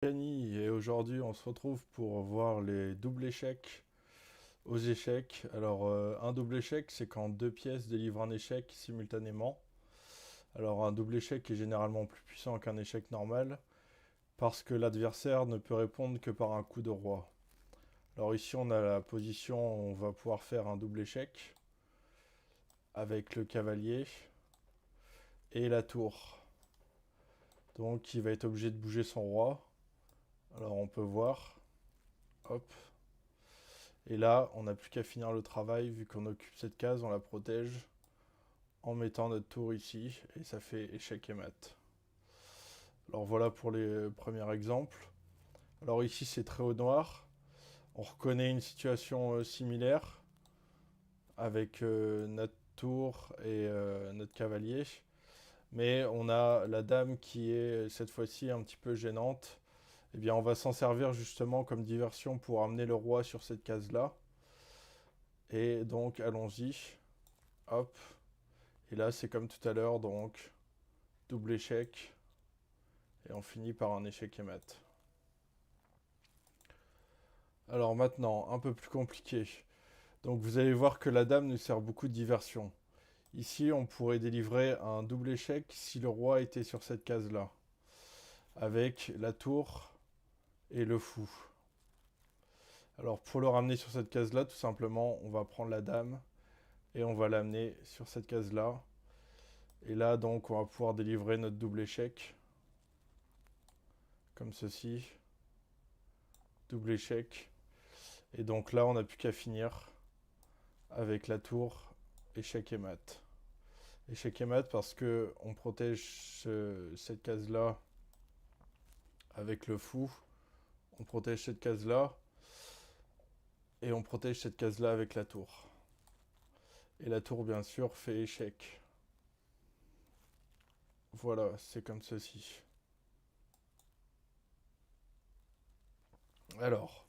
Kenny, et aujourd'hui on se retrouve pour voir les doubles échecs aux échecs. Alors un double échec, c'est quand deux pièces délivrent un échec simultanément. Alors un double échec est généralement plus puissant qu'un échec normal parce que l'adversaire ne peut répondre que par un coup de roi. Alors ici on a la position où on va pouvoir faire un double échec avec le cavalier et la tour. Donc il va être obligé de bouger son roi. Alors on peut voir, hop. Et là, on n'a plus qu'à finir le travail, vu qu'on occupe cette case, on la protège en mettant notre tour ici, et ça fait échec et mat. Alors voilà pour les premiers exemples. Alors ici, c'est très haut noir. On reconnaît une situation similaire avec notre tour et notre cavalier. Mais on a la dame qui est cette fois-ci un petit peu gênante. Eh bien, on va s'en servir justement comme diversion pour amener le roi sur cette case-là. Et donc, allons-y. Hop. Et là, c'est comme tout à l'heure, donc double échec. Et on finit par un échec et mat. Alors maintenant, un peu plus compliqué. Donc vous allez voir que la dame nous sert beaucoup de diversion. Ici, on pourrait délivrer un double échec si le roi était sur cette case-là. Avec la tour et le fou. Alors pour le ramener sur cette case-là, tout simplement, on va prendre la dame et on va l'amener sur cette case-là. Et là, donc, on va pouvoir délivrer notre double échec. Comme ceci. Double échec. Et donc là, on n'a plus qu'à finir avec la tour, échec et mat. Échec et mat parce que on protège cette case-là avec le fou. On protège cette case-là. Et on protège cette case-là avec la tour. Et la tour, bien sûr, fait échec. Voilà, c'est comme ceci. Alors,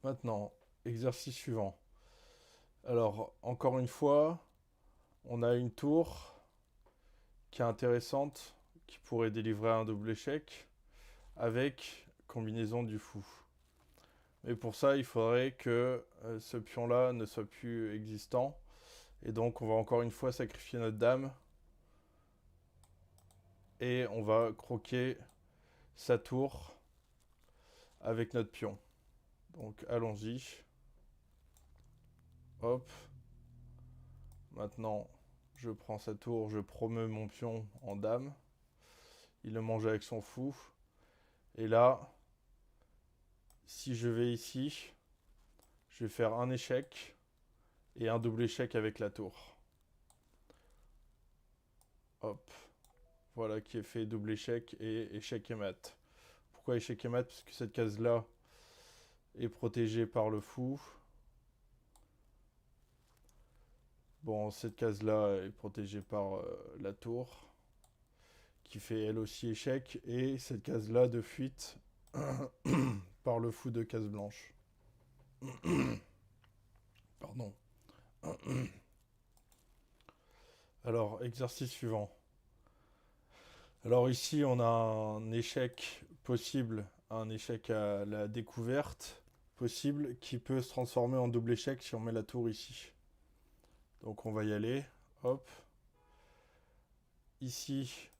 maintenant, exercice suivant. Alors, encore une fois, on a une tour qui est intéressante, qui pourrait délivrer un double échec, avec combinaison du fou. Mais pour ça, il faudrait que ce pion-là ne soit plus existant. Et donc, on va encore une fois sacrifier notre dame. Et on va croquer sa tour avec notre pion. Donc, allons-y. Hop. Maintenant, je prends sa tour, je promeux mon pion en dame. Il le mange avec son fou. Et là, si je vais ici, je vais faire un échec et un double échec avec la tour. Hop. Voilà qui est fait, double échec et échec et mat. Pourquoi échec et mat? Parce que cette case-là est protégée par le fou. Bon, cette case-là est protégée par la tour, qui fait elle aussi échec. Et cette case-là de fuite par le fou de case blanche. Pardon. Alors, exercice suivant. Alors ici, on a un échec possible, un échec à la découverte possible qui peut se transformer en double échec si on met la tour ici. Donc on va y aller. Hop. Ici,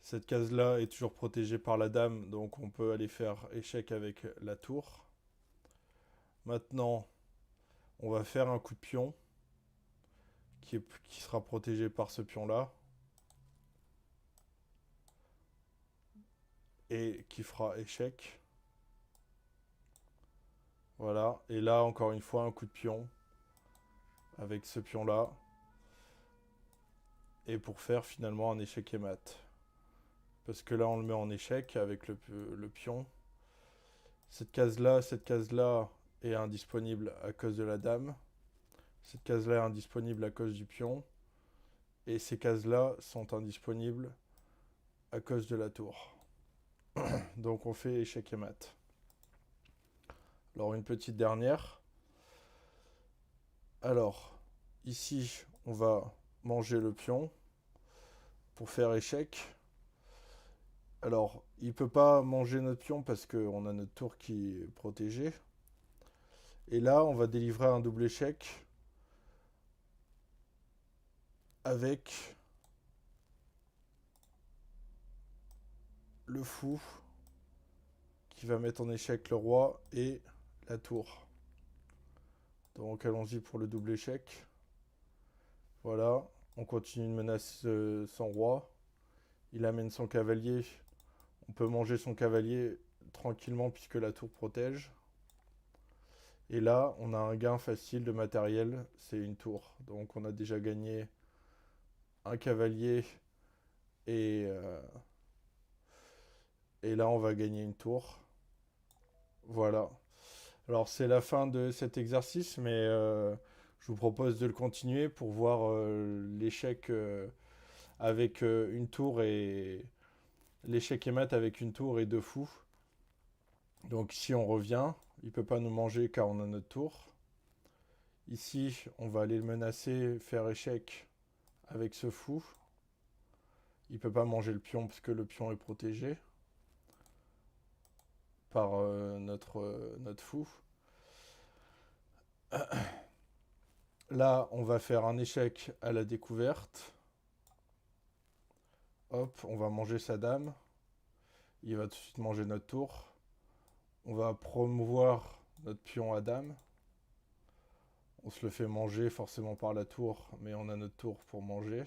cette case-là est toujours protégée par la dame, donc on peut aller faire échec avec la tour. Maintenant, on va faire un coup de pion qui sera protégé par ce pion-là. Et qui fera échec. Voilà. Et là, encore une fois, un coup de pion avec ce pion-là. Et pour faire finalement un échec et mat. Parce que là, on le met en échec avec le pion. Cette case-là est indisponible à cause de la dame. Cette case-là est indisponible à cause du pion. Et ces cases-là sont indisponibles à cause de la tour. Donc on fait échec et mat. Alors une petite dernière. Alors, ici, on va manger le pion pour faire échec. Alors, il peut pas manger notre pion parce qu'on a notre tour qui est protégée. Et là, on va délivrer un double échec avec le fou qui va mettre en échec le roi et la tour. Donc allons-y pour le double échec. Voilà, on continue de menacer son roi. Il amène son cavalier. On peut manger son cavalier tranquillement puisque la tour protège. Et là, on a un gain facile de matériel, c'est une tour. Donc on a déjà gagné un cavalier et, euh, et là on va gagner une tour. Voilà. Alors c'est la fin de cet exercice, mais je vous propose de le continuer pour voir l'échec avec une tour et l'échec et mat avec une tour et deux fous. Donc si on revient, il ne peut pas nous manger car on a notre tour. Ici, on va aller le menacer, faire échec avec ce fou. Il ne peut pas manger le pion parce que le pion est protégé par notre fou. Là, on va faire un échec à la découverte. Hop, on va manger sa dame. Il va tout de suite manger notre tour. On va promouvoir notre pion à dame. On se le fait manger forcément par la tour, mais on a notre tour pour manger.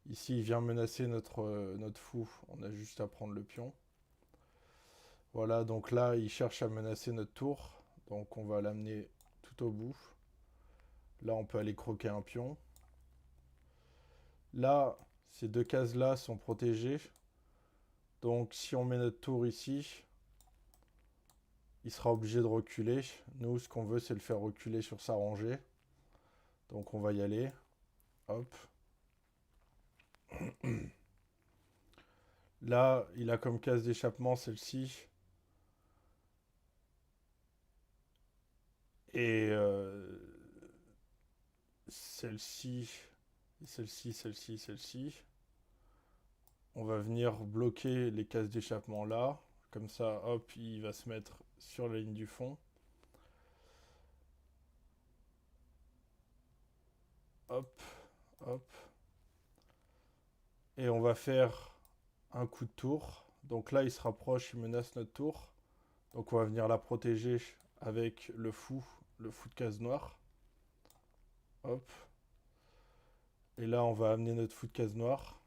Ici, il vient menacer notre fou. On a juste à prendre le pion. Voilà, donc là, il cherche à menacer notre tour. Donc on va l'amener tout au bout. Là, on peut aller croquer un pion. Là, ces deux cases-là sont protégées. Donc si on met notre tour ici, il sera obligé de reculer. Nous, ce qu'on veut, c'est le faire reculer sur sa rangée. Donc on va y aller. Hop. Là, il a comme case d'échappement celle-ci. Et celle-ci, celle-ci, celle-ci, celle-ci. On va venir bloquer les cases d'échappement là. Comme ça, hop, il va se mettre sur la ligne du fond. Hop, hop. Et on va faire un coup de tour. Donc là, il se rapproche, il menace notre tour. Donc on va venir la protéger avec le fou de case noire. Hop. Et là, on va amener notre fou de case noire.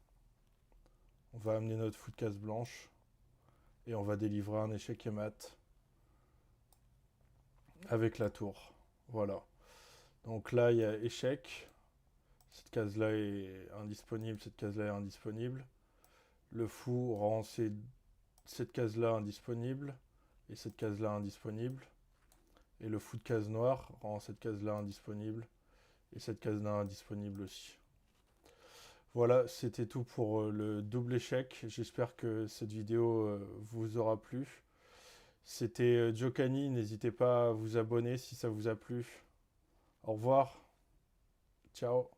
On va amener notre fou de case blanche. Et on va délivrer un échec et mat avec la tour. Voilà. Donc là, il y a échec. Cette case-là est indisponible, cette case-là est indisponible. Le fou rend cette case-là indisponible et cette case-là indisponible. Et le fou de case noire rend cette case-là indisponible et cette case-là indisponible aussi. Voilà, c'était tout pour le double échec. J'espère que cette vidéo vous aura plu. C'était Jokani, n'hésitez pas à vous abonner si ça vous a plu. Au revoir, ciao.